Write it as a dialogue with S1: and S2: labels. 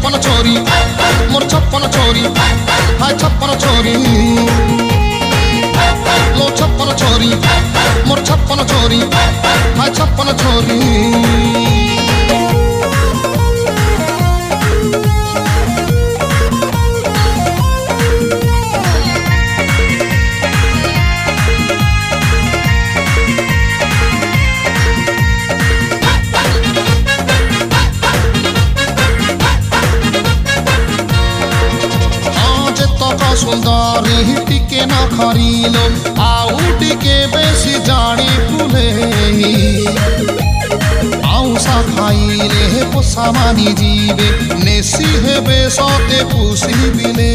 S1: छप्पन छोरी मोर छप्पन छोरी हाय छप्पन छोरी लो छप्पन छोरी मोर छप्पन छोरी हाय छप्पन छोरी सुंदरी टिके न खरीलो आउ टिके बेसी जानी फुले आउसा खाइले पोसा मानी जीवे नेसी हेबे सते पुसी बिले।